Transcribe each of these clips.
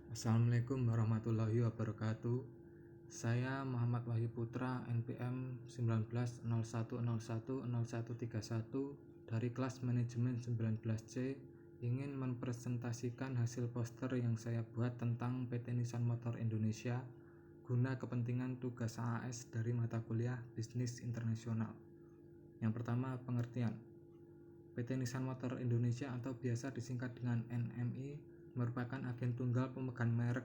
Assalamualaikum warahmatullahi wabarakatuh. Saya Muhammad Wahyu Putra, NPM 1901010131 dari kelas manajemen 19C, ingin mempresentasikan hasil poster yang saya buat tentang PT Nissan Motor Indonesia guna kepentingan tugas AAS dari mata kuliah Bisnis Internasional. Yang pertama, pengertian. PT Nissan Motor Indonesia atau biasa disingkat dengan NMI merupakan agen tunggal pemegang merek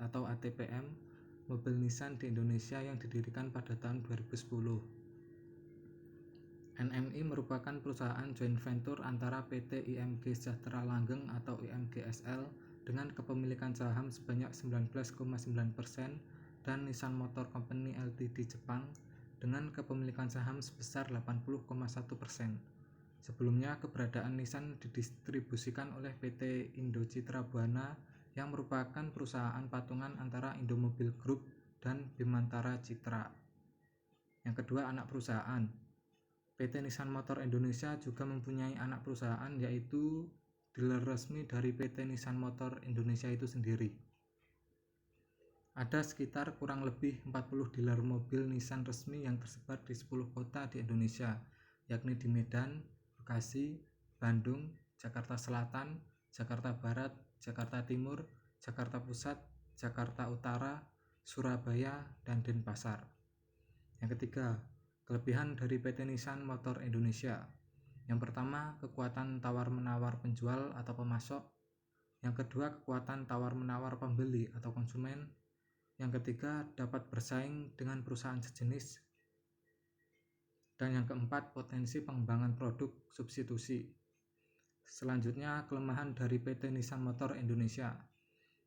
atau ATPM mobil Nissan di Indonesia yang didirikan pada tahun 2010. NMI merupakan perusahaan joint venture antara PT IMG Sejahtera Langgeng atau IMGSL dengan kepemilikan saham sebanyak 19,9% dan Nissan Motor Company Ltd Jepang dengan kepemilikan saham sebesar 80,1%. Sebelumnya, keberadaan Nissan didistribusikan oleh PT Indo Citra Buana yang merupakan perusahaan patungan antara Indomobil Group dan Bimantara Citra. Yang kedua, anak perusahaan. PT Nissan Motor Indonesia juga mempunyai anak perusahaan, yaitu dealer resmi dari PT Nissan Motor Indonesia itu sendiri. Ada sekitar kurang lebih 40 dealer mobil Nissan resmi yang tersebar di 10 kota di Indonesia, yakni di Medan, Bekasi, Bandung, Jakarta Selatan, Jakarta Barat, Jakarta Timur, Jakarta Pusat, Jakarta Utara, Surabaya, dan Denpasar. Yang ketiga, kelebihan dari PT Nissan Motor Indonesia. Yang pertama, kekuatan tawar-menawar penjual atau pemasok. Yang kedua, kekuatan tawar-menawar pembeli atau konsumen. Yang ketiga, dapat bersaing dengan perusahaan sejenis. Dan yang keempat, potensi pengembangan produk substitusi. Selanjutnya, kelemahan dari PT Nissan Motor Indonesia.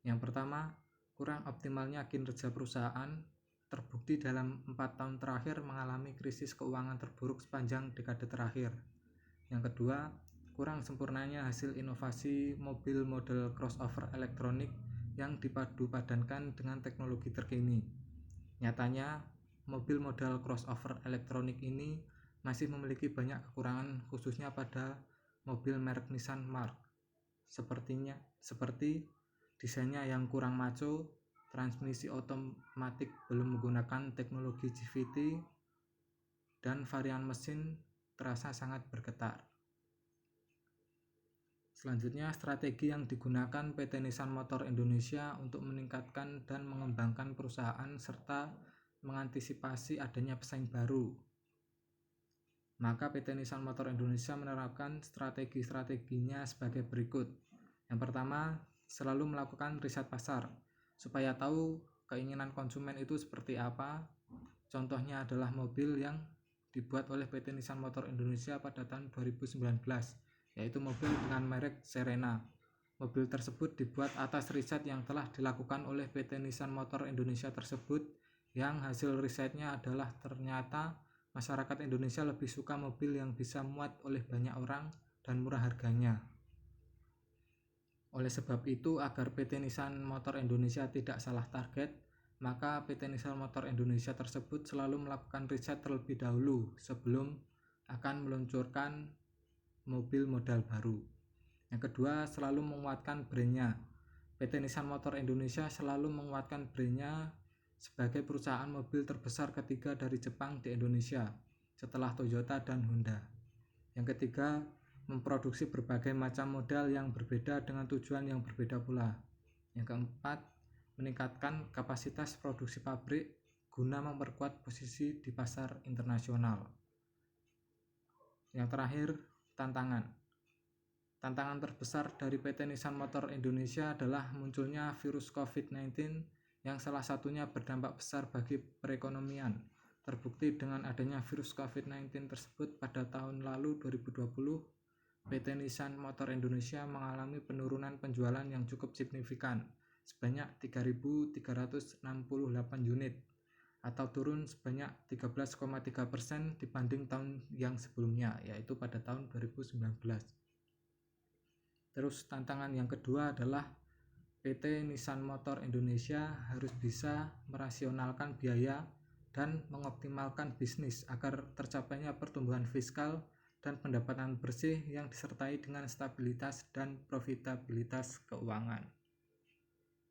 Yang pertama, kurang optimalnya kinerja perusahaan, terbukti dalam 4 tahun terakhir mengalami krisis keuangan terburuk sepanjang dekade terakhir. Yang kedua, kurang sempurnanya hasil inovasi mobil model crossover elektronik yang dipadu-padankan dengan teknologi terkini. Nyatanya, mobil model crossover elektronik ini masih memiliki banyak kekurangan, khususnya pada mobil merek Nissan Mark. Seperti desainnya yang kurang maco, transmisi otomatik belum menggunakan teknologi GVT, dan varian mesin terasa sangat bergetar. Selanjutnya, strategi yang digunakan PT Nissan Motor Indonesia untuk meningkatkan dan mengembangkan perusahaan serta mengantisipasi adanya pesaing baru. Maka PT Nissan Motor Indonesia menerapkan strategi-strateginya sebagai berikut. Yang pertama, selalu melakukan riset pasar supaya tahu keinginan konsumen itu seperti apa. Contohnya adalah mobil yang dibuat oleh PT Nissan Motor Indonesia pada tahun 2019, yaitu mobil dengan merek Serena. Mobil tersebut dibuat atas riset yang telah dilakukan oleh PT Nissan Motor Indonesia tersebut, yang hasil risetnya adalah ternyata masyarakat Indonesia lebih suka mobil yang bisa muat oleh banyak orang dan murah harganya. Oleh sebab itu, agar PT Nissan Motor Indonesia tidak salah target, maka PT Nissan Motor Indonesia tersebut selalu melakukan riset terlebih dahulu sebelum akan meluncurkan mobil modal baru. Yang kedua, selalu menguatkan brandnya. PT Nissan Motor Indonesia selalu menguatkan brandnya sebagai perusahaan mobil terbesar ketiga dari Jepang di Indonesia, setelah Toyota dan Honda. Yang ketiga, memproduksi berbagai macam model yang berbeda dengan tujuan yang berbeda pula. Yang keempat, meningkatkan kapasitas produksi pabrik guna memperkuat posisi di pasar internasional. Yang terakhir, tantangan. Tantangan terbesar dari PT Nissan Motor Indonesia adalah munculnya virus COVID-19 yang salah satunya berdampak besar bagi perekonomian. Terbukti dengan adanya virus COVID-19 tersebut pada tahun lalu 2020, PT Nissan Motor Indonesia mengalami penurunan penjualan yang cukup signifikan, sebanyak 3.368 unit, atau turun sebanyak 13,3% dibanding tahun yang sebelumnya, yaitu pada tahun 2019. Terus tantangan yang kedua adalah PT Nissan Motor Indonesia harus bisa merasionalkan biaya dan mengoptimalkan bisnis agar tercapainya pertumbuhan fiskal dan pendapatan bersih yang disertai dengan stabilitas dan profitabilitas keuangan.